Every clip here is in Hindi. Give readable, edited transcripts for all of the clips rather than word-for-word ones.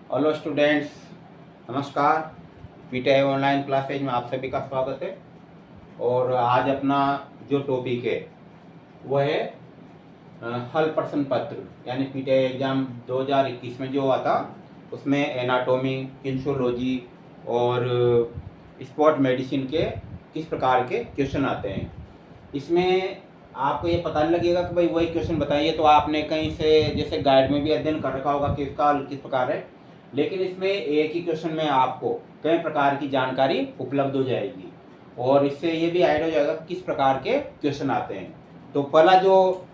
हेलो स्टूडेंट्स, नमस्कार। पीटीआई ऑनलाइन क्लासेज में आप सभी का स्वागत है। और आज अपना जो टॉपिक है वह है हल प्रश्न पत्र, यानी पीटीआई एग्ज़ाम 2021 में जो हुआ था उसमें एनाटॉमी, किन्सोलॉजी और स्पोर्ट मेडिसिन के किस प्रकार के क्वेश्चन आते हैं। इसमें आपको ये पता नहीं लगेगा कि भाई वही क्वेश्चन बताइए, तो आपने कहीं से जैसे गाइड में भी अध्ययन कर रखा होगा कि इसका हल किस प्रकार है, लेकिन इसमें एक ही क्वेश्चन में आपको कई प्रकार की जानकारी उपलब्ध हो जाएगी और इससे ये भी आइडिया हो जाएगा किस प्रकार के क्वेश्चन आते हैं। तो पहला जो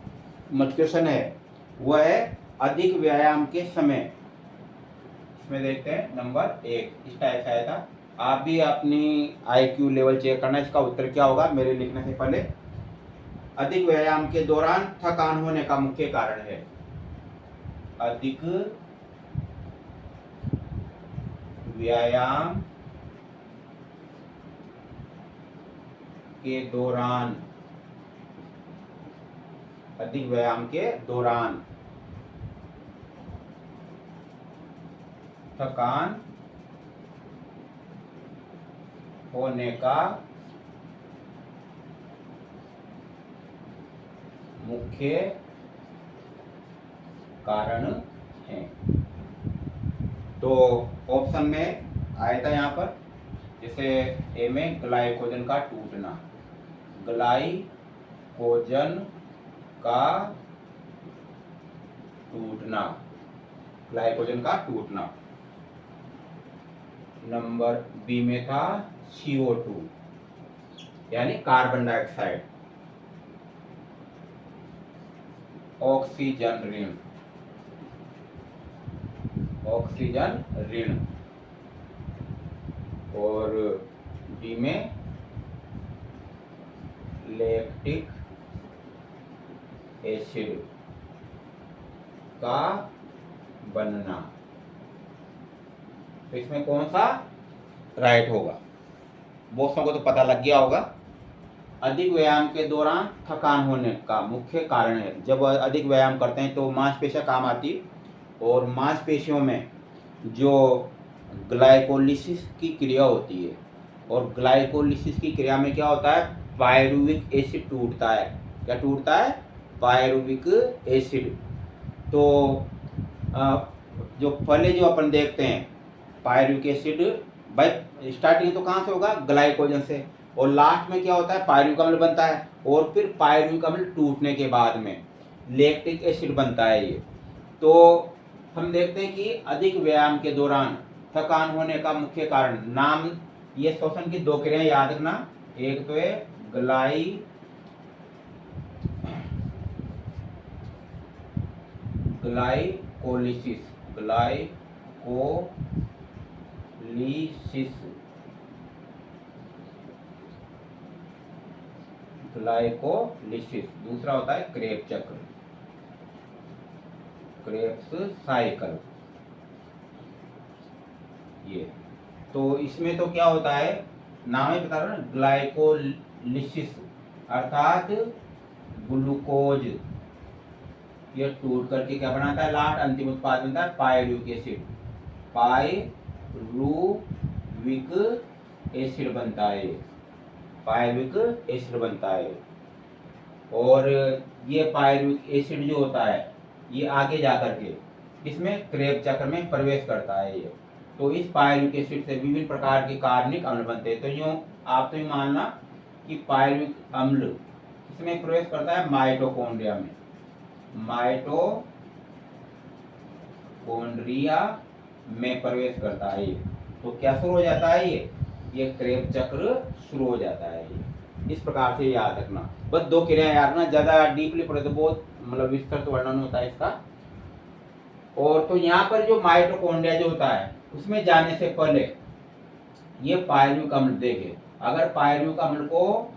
क्वेश्चन है वह है अधिक व्यायाम के समय। इसमें देखते हैं नंबर 1, इस टाइप से आया था। आप भी अपनी IQ लेवल चेक करना, इसका उत्तर क्या होगा मेरे लिखने से पहले। अधिक व्यायाम के दौरान थकान होने का मुख्य कारण है। अधिक व्यायाम के दौरान, अधिक व्यायाम के दौरान थकान होने का मुख्य कारण है। तो ऑप्शन में आया था यहाँ पर, जैसे ए में ग्लाइकोजन का टूटना, ग्लाइकोजन का टूटना, ग्लाइकोजन का टूटना। नंबर बी में था CO2 यानी कार्बन डाइऑक्साइड, ऑक्सीजन ऋण, ऑक्सीजन ऋण। और डी में लैक्टिक एसिड का बनना। तो इसमें कौन सा राइट होगा? बहुत को तो पता लग गया होगा। अधिक व्यायाम के दौरान थकान होने का मुख्य कारण है। जब अधिक व्यायाम करते हैं तो मांसपेशियां काम आती, और मांसपेशियों में जो ग्लाइकोलिसिस की क्रिया होती है, और ग्लाइकोलिसिस की क्रिया में क्या होता है, पायरुविक एसिड टूटता है। क्या टूटता है? Pyruvic acid. तो जो पहले जो अपन देखते हैं पायरुविक एसिड, भाई स्टार्टिंग तो कहाँ से होगा? ग्लाइकोजन से, और लास्ट में क्या होता है? पायरुविक अम्ल बनता है, और फिर पायरुविक अम्ल टूटने के बाद में लैक्टिक एसिड बनता है ये। तो हम देखते हैं कि अधिक व्यायाम के दौरान थकान होने का मुख्य कारण, नाम ये श्वसन की दो क्रियाएं याद रखना, एक तो है ग्लाइकोलिसिस, ग्लाइकोलिसिस। दूसरा होता है क्रेब्स चक्र, क्रेब्स साइकिल। ये तो इसमें तो क्या होता है, नाम ही बता रहा हूं ना, ग्लाइकोलिसिस अर्थात ग्लूकोज ये टूट करके क्या बनाता है? लास्ट अंतिम उत्पाद बनता है पायरुविक एसिड, पायरुविक एसिड बनता है, पायरुविक एसिड बनता है। और ये पायरुविक एसिड जो होता है ये आगे जाकर के इसमें क्रेब्स चक्र में प्रवेश करता है ये। तो इस पायरुविक एसिड से विभिन्न प्रकार के कार्बनिक अम्ल बनते हैं। तो यूँ आप तो ये मानना कि पायरुविक अम्ल इसमें प्रवेश करता है माइटोकॉन्ड्रिया में, माइटोकॉन्ड्रिया में प्रवेश करता है ये। तो क्या शुरू हो जाता है? ये क्रेब्स चक्र शुरू हो जाता है ये। इस प्रकार से याद रखना, बस दो क्रियाएं याद रखना, ज्यादा डीपली पढ़े तो बहुत मतलब विस्तृत वर्णन होता है इसका। और तो यहाँ पर जो माइटोकॉन्ड्रिया जो होता है उसमें जाने से पहले ये पायरुविक अम्ल देखे, अगर पायरुविक अम्ल को,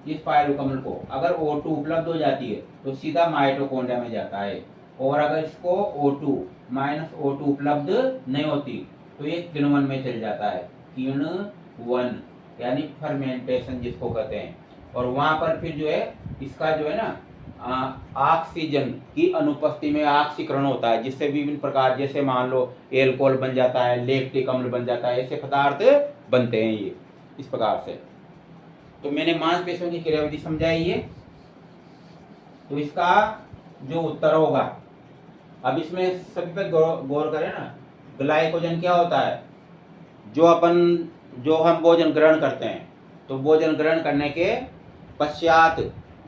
इस पायरुविक अम्ल को अगर O2 उपलब्ध हो जाती है तो सीधा माइटोकॉन्ड्रिया में जाता है, और अगर इसको O2 उपलब्ध नहीं होती तो ये किण्वन में चल जाता है, किण्वन यानी फर्मेंटेशन जिसको कहते हैं। और वहां पर फिर जो है इसका जो है ना ऑक्सीजन की अनुपस्थिति में ऑक्सीकरण होता है, जिससे विभिन्न प्रकार, जैसे मान लो एल्कोहल बन जाता है, लैक्टिक अम्ल बन जाता है, ऐसे पदार्थ बनते हैं ये इस प्रकार से। तो मैंने मांसपेशियों की क्रियाविधि समझाई है। तो इसका जो उत्तर होगा, अब इसमें सभी पे गौर करें ना। ग्लाइकोजन क्या होता है? जो हम भोजन ग्रहण करते हैं, तो भोजन ग्रहण करने के पश्चात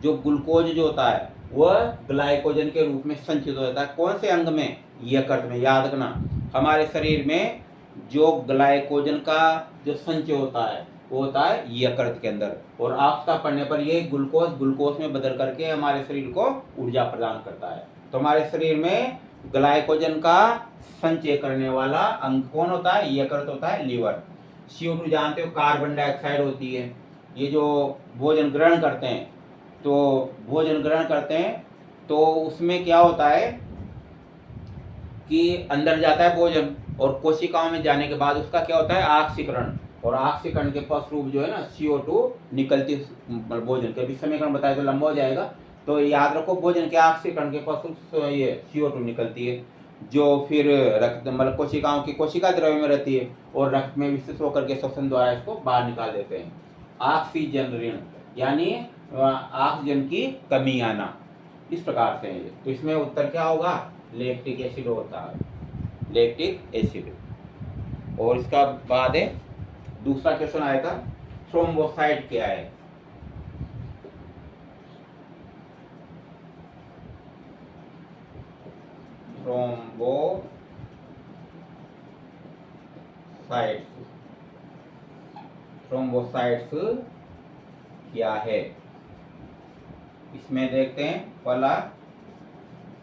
जो ग्लूकोज जो होता है वह ग्लाइकोजन के रूप में संचित हो जाता है। कौन से अंग में? यकृत में। याद रखना, हमारे शरीर में जो ग्लाइकोजन का जो संचय होता है वो होता है यकृत के अंदर, और आवश्यकता पड़ने पर ये ग्लूकोज में बदल करके हमारे शरीर को ऊर्जा प्रदान करता है। तो हमारे शरीर में ग्लाइकोजन का संचय करने वाला अंग कौन होता है? यकृत होता है, लीवर। CO2 जानते हो, कार्बन डाइऑक्साइड होती है। ये जो भोजन ग्रहण करते हैं, तो उसमें क्या होता है कि अंदर जाता है भोजन, और कोशिकाओं में जाने के बाद उसका क्या होता है? ऑक्सीकरण, और ऑक्सीकरण के फलस्वरूप जो है ना CO2 निकलती भोजन के। अभी समीकरण बताया तो लंबा हो जाएगा, तो याद रखो भोजन के ऑक्सीकरण के फलस्वरूप ये CO2 निकलती है, जो फिर रक्त मतलब कोशिकाओं की कोशिका द्रव्य में रहती है, और रक्त में विस्तृत होकर के श्वसन द्वारा इसको बाहर निकाल देते हैं। ऑक्सीजन ऋण यानी ऑक्सीजन की कमी आना, इस प्रकार से है। तो इसमें उत्तर क्या होगा? लैक्टिक एसिड होता है, लैक्टिक एसिड। और इसका बाद है दूसरा क्वेश्चन आएगा, थ्रोम्बोसाइट क्या है? थ्रोम्बोसाइट्स क्या है? इसमें देखते हैं, पहला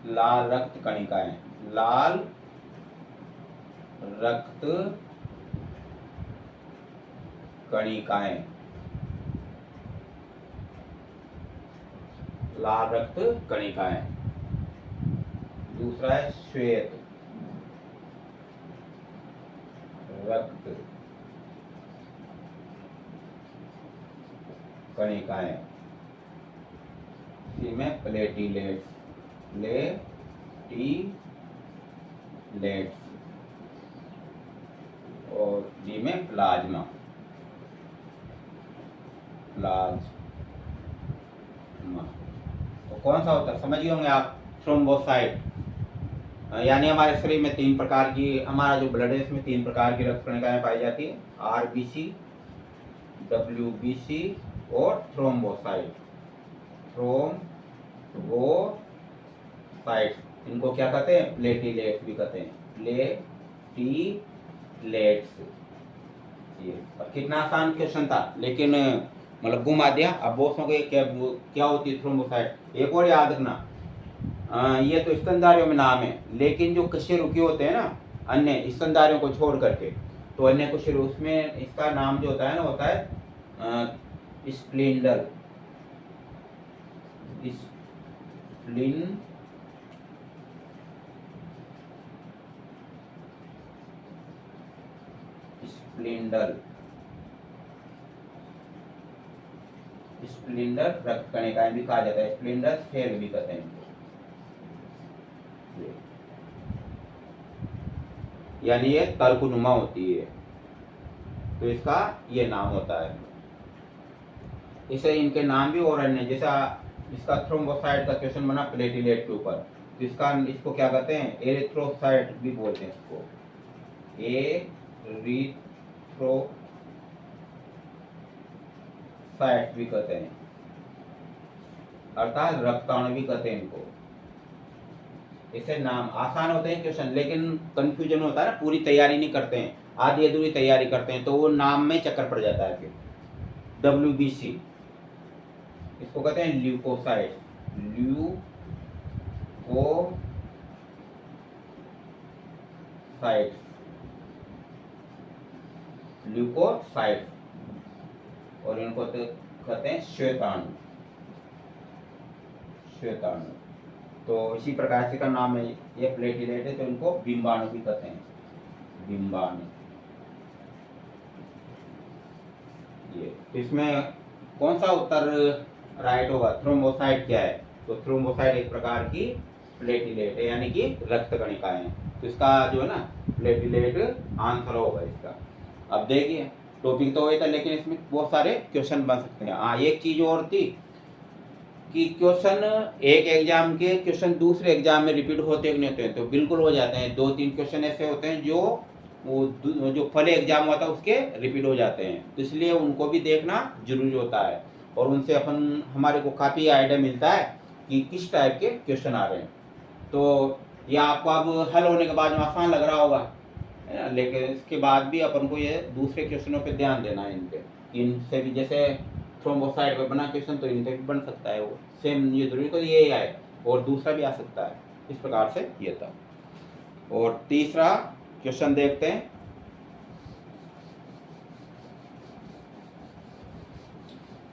लाल रक्त कणिकाएं, लाल रक्त कणिकाएं, लाल रक्त कणिकाएं। दूसरा है श्वेत रक्त कणिकाएं, सी में प्लेटिलेट्स, और डी में प्लाज्मा, तो कौन सा होता है? समझ गए होंगे आप। थ्रोम्बोसाइट यानी हमारे शरीर में 3 प्रकार की, हमारा जो ब्लड है इसमें 3 प्रकार की रक्त कणिकाएं पाई जाती है, RBC, WBC और थ्रोम्बोसाइट। थ्रोम्बोसाइट इनको क्या कहते हैं? प्लेटिलेट्स भी कहते हैं, प्लेटिलेट्स। ये और कितना आसान क्वेश्चन था, लेकिन मतलब घुमा दिया। अब बोसों के क्या होती है थ्रोम्बोसाइट? एक और याद रखना, ये तो स्तनधारियों में नाम है, लेकिन जो कशेरुकी होते हैं ना, अन्य स्तनधारियों को छोड़ करके, तो अन्य कशेरुकी उसमें इसका नाम जो होता है ना, होता है स्प्लिंडर, स्प्लिंडर रक्त कणिकाएं भी कहा जाता है, स्प्लिंडर सेल भी कहते हैं, यानी ये तर्कनुमा होती है, तो इसका ये नाम होता है। इसे इनके नाम भी और अन्य, जैसा इसका थ्रोम्बोसाइट का क्वेश्चन बना प्लेटिलेट के ऊपर, तो इसको क्या कहते हैं? एरिथ्रोसाइट भी बोलते हैं इसको, एरिथ्रोसाइट भी कहते हैं, अर्थात रक्ताणु भी कहते हैं इनको। इसे नाम आसान होते हैं क्वेश्चन, लेकिन कंफ्यूजन होता है ना, पूरी तैयारी नहीं करते हैं, आधी अधूरी तैयारी करते हैं, तो वो नाम में चक्कर पड़ जाता है। फिर WBC इसको कहते हैं ल्यूकोसाइट, ल्यूकोसाइट, और इनको तो कहते हैं श्वेताणु। तो इसी प्रकार से का नाम है, ये प्लेटिलेट है, तो इनको बिंबाणु भी कहते हैं, बिंबाणु। ये इसमें कौन सा उत्तर राइट होगा? थ्रोम्बोसाइट क्या है? तो थ्रोम्बोसाइट एक प्रकार की प्लेटिलेट है, यानी कि रक्त कणिकाएं हैं। तो इसका जो है ना प्लेटिलेट आंसर होगा इसका। अब देखिए टॉपिक तो वही था, लेकिन इसमें बहुत सारे क्वेश्चन बन सकते हैं। हाँ, एक चीज और थी कि क्वेश्चन एक एग्जाम के क्वेश्चन दूसरे एग्जाम में रिपीट होते कि नहीं होते हैं, तो बिल्कुल हो जाते हैं। 2-3 क्वेश्चन ऐसे होते हैं जो जो पहले एग्जाम हुआ था उसके रिपीट हो जाते हैं, तो इसलिए उनको भी देखना जरूरी होता है और उनसे हमारे को काफ़ी आइडिया मिलता है कि किस टाइप के क्वेश्चन आ रहे हैं। तो ये आपको अब हल होने के बाद में आसान लग रहा होगा, है ना, लेकिन इसके बाद भी अपन को ये दूसरे क्वेश्चनों पे ध्यान देना है। इनसे भी जैसे थ्रोम्बोसाइट पे बना क्वेश्चन तो इनसे भी बन सकता है, वो सेम, ये जरूरी तो ये आए और दूसरा भी आ सकता है। इस प्रकार से ये था। और तीसरा क्वेश्चन देखते हैं।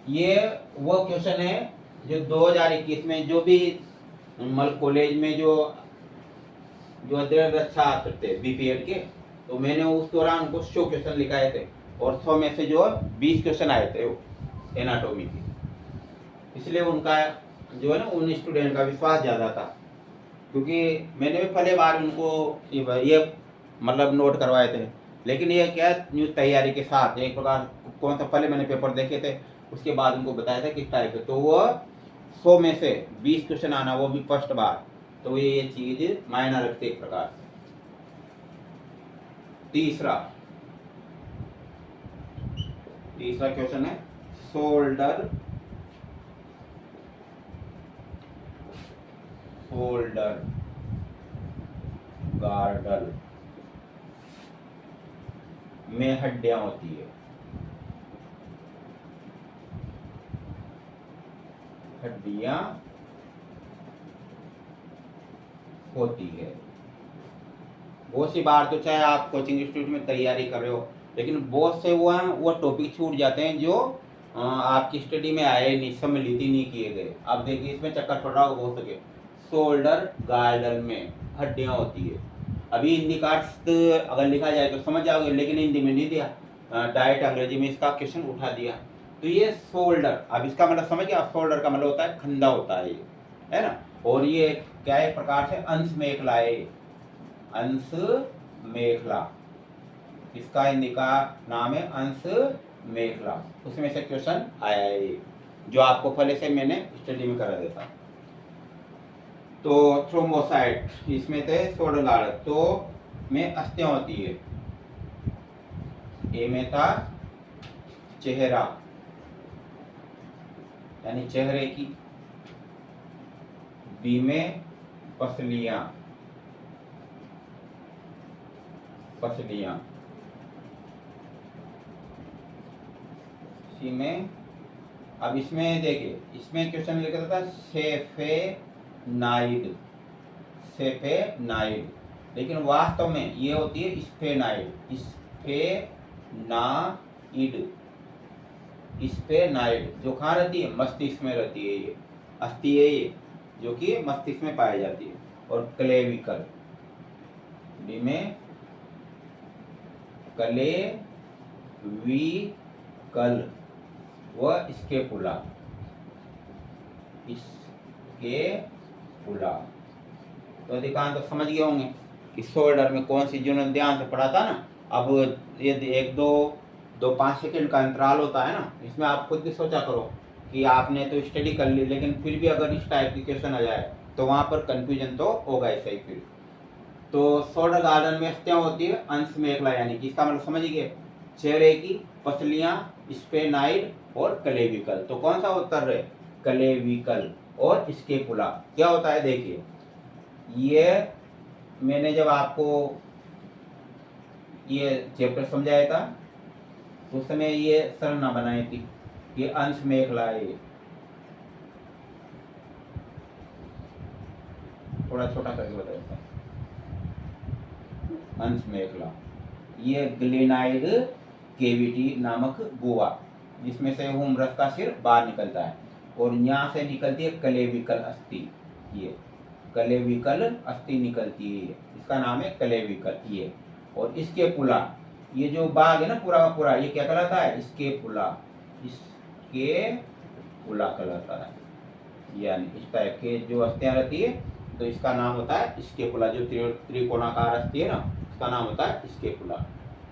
ये वो क्वेश्चन है जो 2021 में जो भी कॉलेज में जो अध्ययन रक्षा आते थे बीपीएड के, तो मैंने उस दौरान उनको 100 क्वेश्चन लिखाए थे और 100 में से जो 20 क्वेश्चन आए थे वो एनाटॉमी की। इसलिए उनका जो है ना उन स्टूडेंट का विश्वास ज़्यादा था, क्योंकि मैंने भी पहले बार उनको ये मतलब नोट करवाए थे। लेकिन ये क्या न्यू तैयारी के साथ एक प्रकार कौन सा पहले मैंने पेपर देखे थे, उसके बाद उनको बताया था किस टाइप है, तो वो 100 में से 20 क्वेश्चन आना, वो भी फर्स्ट बार, तो ये चीज मायना रखते एक प्रकार से। तीसरा क्वेश्चन है शोल्डर गार्डल में हड्डियां होती है। बहुत सी बार तो चाहे आप कोचिंग इंस्टीट्यूट में तैयारी कर रहे हो, लेकिन बहुत से वो टॉपिक छूट जाते हैं जो आपकी स्टडी में आए नहीं, सम्मिलित ही नहीं किए गए। अब देखिए इसमें चक्कर पड़ रहा होगा बहुत सके, शोल्डर गार्डल में हड्डियां होती है। अभी हिंदी कार्ड्स अगर लिखा जाए तो समझ जाओगे, लेकिन हिंदी में नहीं दिया, डायरेक्ट अंग्रेजी में इसका क्वेश्चन उठा दिया। तो ये शोल्डर, अब इसका मतलब समझ गया, शोल्डर का मतलब होता है खंधा होता है ये, है ना। और ये क्या है प्रकार से अंश मेखला है, अंश मेखला, इसका हिंदी का नाम है अंश मेखला। उसमें से क्वेश्चन आया है ये, जो आपको पहले से मैंने स्टडी में करा देता। तो थ्रोम्बोसाइट इसमें थे शोल्डर गार्डल, तो में अस्थियां होती है। ए में था चेहरा, यानी चेहरे की। बी में पसलियां, सी में, अब इसमें देखिए इसमें क्वेश्चन लिखा था सेफेनाइड, लेकिन वास्तव में ये होती है स्फेनाइड, जो कहाँ रहती है, मस्तिष्क में रहती है। ये अस्थि है ये, जो कि मस्तिष्क में पाई जाती है। और क्लेविकल, बी में क्लेविकल व स्केपुला, तो अधिकांश तो समझ गए होंगे कि शोल्डर में कौन सी, जिन्होंने ध्यान से पढ़ा था ना। अब ये 1-2-5 सेकंड का अंतराल होता है ना, इसमें आप खुद भी सोचा करो कि आपने तो स्टडी कर ली, लेकिन फिर भी अगर इस टाइप की क्वेश्चन आ जाए तो वहाँ पर कंफ्यूजन तो होगा ऐसा ही फिर। तो शोल्डर गार्डन में अस्थियां होती है अंश मेखला, यानी कि इसका मतलब समझ गए, चेहरे की पसलियां, स्फेनाइड और क्लेविकल। तो कौन सा उत्तर है, क्लेविकल और स्केपुला। क्या होता है देखिए, ये मैंने जब आपको ये चैप्टर समझाया था उस समय ये संरचना बनाई थी, ये अंश मेखला है। ये थोड़ा छोटा करके बताया था, अंश मेखला। ये ग्लेनाइड केविटी नामक गुहा, जिसमें से हुमरस का सिर बाहर निकलता है, और यहाँ से निकलती है क्लेविकल अस्थि। ये क्लेविकल अस्थि निकलती है, इसका नाम है क्लेविकल। ये और स्केपुला, ये जो भाग है ना पूरा का पूरा, ये क्या कहलाता है, स्केपुला कहलाता है। यानी इस टाइप के जो अस्थियां रहती है, तो इसका नाम होता है स्केपुला। जो त्रिकोणाकार अस्थि है ना, इसका नाम होता है स्केपुला।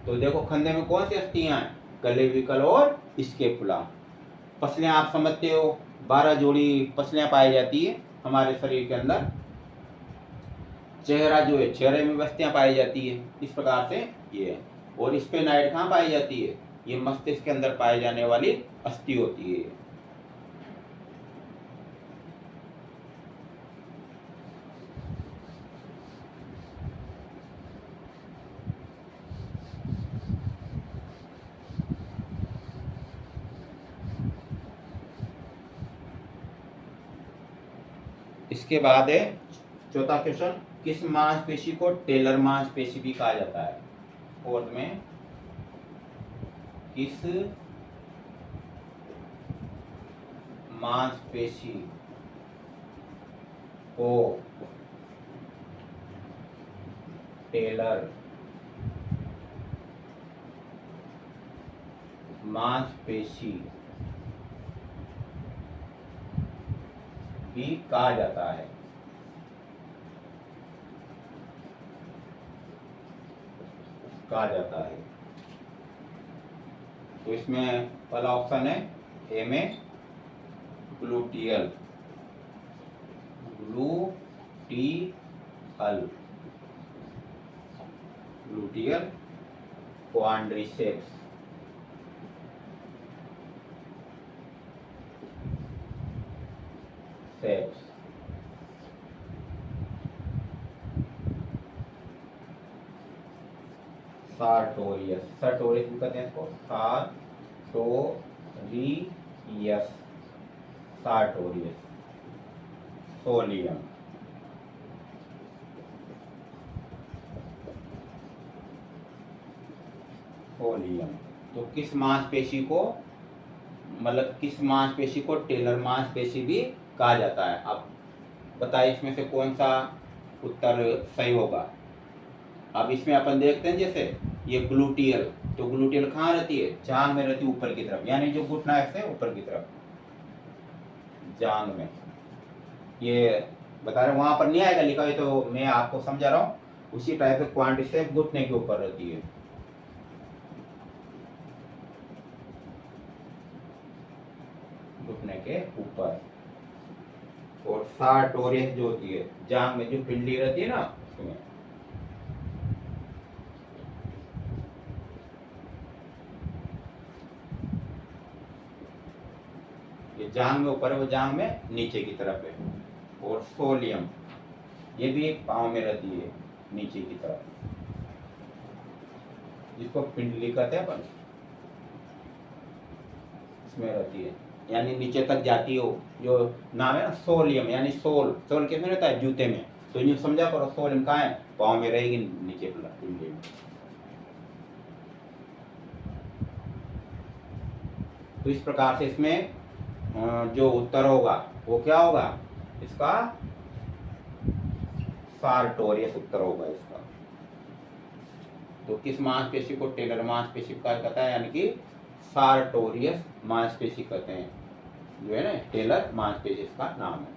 तो देखो कंधे में कौन सी अस्थियां हैं, क्लेविकल और स्केपुला। पसलियां आप समझते हो, 12 जोड़ी पसलियां पाई जाती है हमारे शरीर के अंदर। चेहरा जो है, चेहरे में अस्थियां पाई जाती है, इस प्रकार से ये है। और स्पेनाइड कहाँ पाई जाती है, ये मस्तिष्क के अंदर पाई जाने वाली अस्थि होती है। इसके बाद है चौथा क्वेश्चन, किस मांसपेशी को टेलर मांसपेशी भी कहा जाता है। फोर्थ में, किस मांसपेशी को टेलर मांसपेशी भी कहा जाता है। तो इसमें पहला ऑप्शन है ए में gluteal, gluteal quadriceps, sartorius, sartorius भी कहते हैं इसको, सार्टोरियस, सोलियम। तो किस मांसपेशी को, मतलब किस मांसपेशी को टेलर मांसपेशी भी कहा जाता है। अब बताइए इसमें से कौन सा उत्तर सही होगा। अब इसमें अपन देखते हैं, जैसे ये ग्लूटियल, तो ग्लूटियल कहाँ रहती है, जांघ में रहती है, ऊपर की तरफ, यानी जो घुटना से ऊपर की तरफ, जांघ में। ये बता रहे वहां पर नहीं आएगा लिखा है, तो मैं आपको समझा रहा हूँ। उसी टाइप से क्वाड्रिसेप्स घुटने के ऊपर रहती है। घुटने के ऊपर। और सार्टोरियस जो होती है, जांघ में जो पिंडली रहती है ना, उसमें। ये जांघ में ऊपर है, वो जांघ में नीचे की तरफ है। और सोलियम, ये भी पाँव में रहती है, नीचे की तरफ, जिसको पिंडली कहते हैं अपन, इसमें रहती है, यानी नीचे तक जाती हो। जो नाम है ना सोलियम, यानी सोल किस में रहता है, जूते में। तो ये समझा करो, सोलियम कहाँ है, पाँव में रहेगी, नीचे पिंडली में। तो इस प्रकार से इसमें जो उत्तर होगा वो क्या होगा, इसका सार्टोरियस उत्तर होगा इसका। तो किस मांसपेशी को टेलर मांसपेशी कहा जाता है, यानी कि सार्टोरियस मांसपेशी कहते हैं, जो है ना टेलर मांसपेशी इसका नाम है।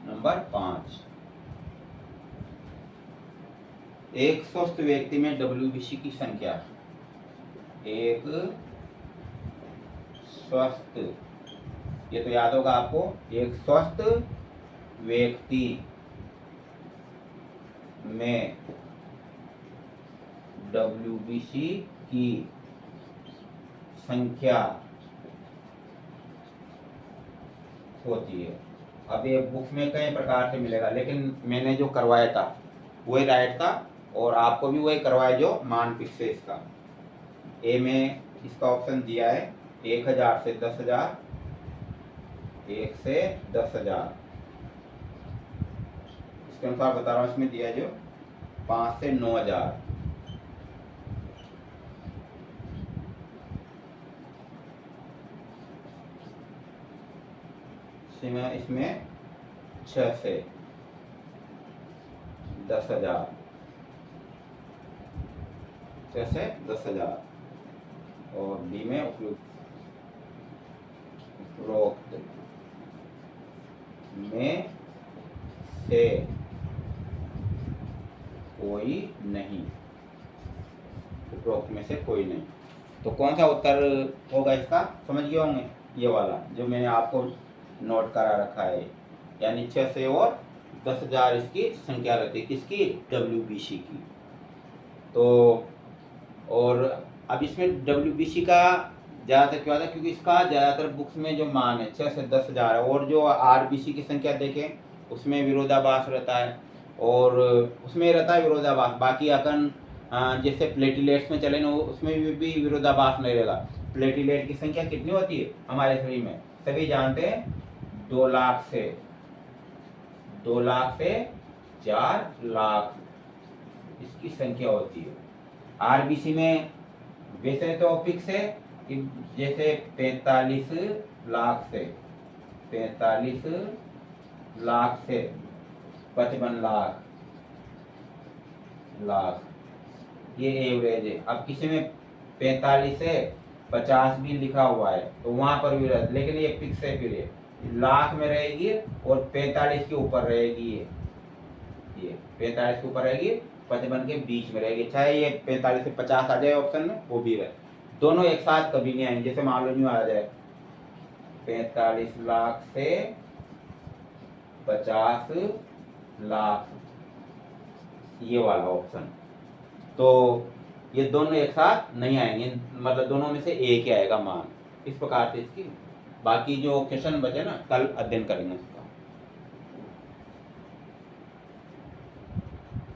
नंबर 5, एक स्वस्थ व्यक्ति में WBC की संख्या, एक स्वस्थ, ये तो याद होगा आपको, एक स्वस्थ व्यक्ति में WBC की संख्या होती है। अब ये बुक में कई प्रकार से मिलेगा, लेकिन मैंने जो करवाया था वही राइट था, और आपको भी वही करवाया जो मानपिक से इसका। ए में इसका ऑप्शन दिया है 1000 से 10,000, 1 से 10,000। इसके अनुसार बता रहा हूँ, इसमें दिया जो 5 से 9,000। इसमें 6 से 10,000, 6 से 10,000। और बी में उपरोक्त में से कोई नहीं, उपरोक्त में से कोई नहीं। तो कौन सा उत्तर होगा इसका, समझ गए होंगे, ये वाला जो मैंने आपको नोट करा रखा है, यानी 6 से और 10,000 इसकी संख्या रहती है, किसकी, WBC की। तो और अब इसमें WBC का ज़्यादातर क्यों आता है, क्योंकि इसका ज़्यादातर बुक्स में जो मान है 6 से 10,000 है, और जो RBC की संख्या देखें उसमें विरोधाभास रहता है, और उसमें रहता है विरोधाभास। बाकी अकन जैसे प्लेटिलेट्स में चले ना, उसमें भी विरोधाभास नहीं रहेगा। प्लेटिलेट की संख्या कितनी होती है हमारे शरीर में, सभी जानते हैं, 2 लाख से 4 लाख इसकी संख्या होती है। RBC में वैसे तो फिक्स है कि जैसे 45 लाख से 55 लाख ये एवरेज है। अब किसी में 45 से 50 भी लिखा हुआ है तो वहां पर भी रहता, लेकिन ये फिक्स है, फिर ये लाख में रहेगी और 45 के ऊपर रहेगी, ये 45 के ऊपर रहेगी, 55 के बीच में रहेगी, चाहे ये 45 से 50 आ जाए ऑप्शन में, वो भी रहे, दोनों एक साथ कभी नहीं आएंगे। जैसे मान लो न्यू आ जाए 45 लाख से 50 लाख, ये वाला ऑप्शन, तो ये दोनों एक साथ नहीं आएंगे, मतलब दोनों में से एक ही आएगा मान। इस प्रकार से इसकी बाकी जो क्वेश्चन बचे ना कल अध्ययन करेंगे।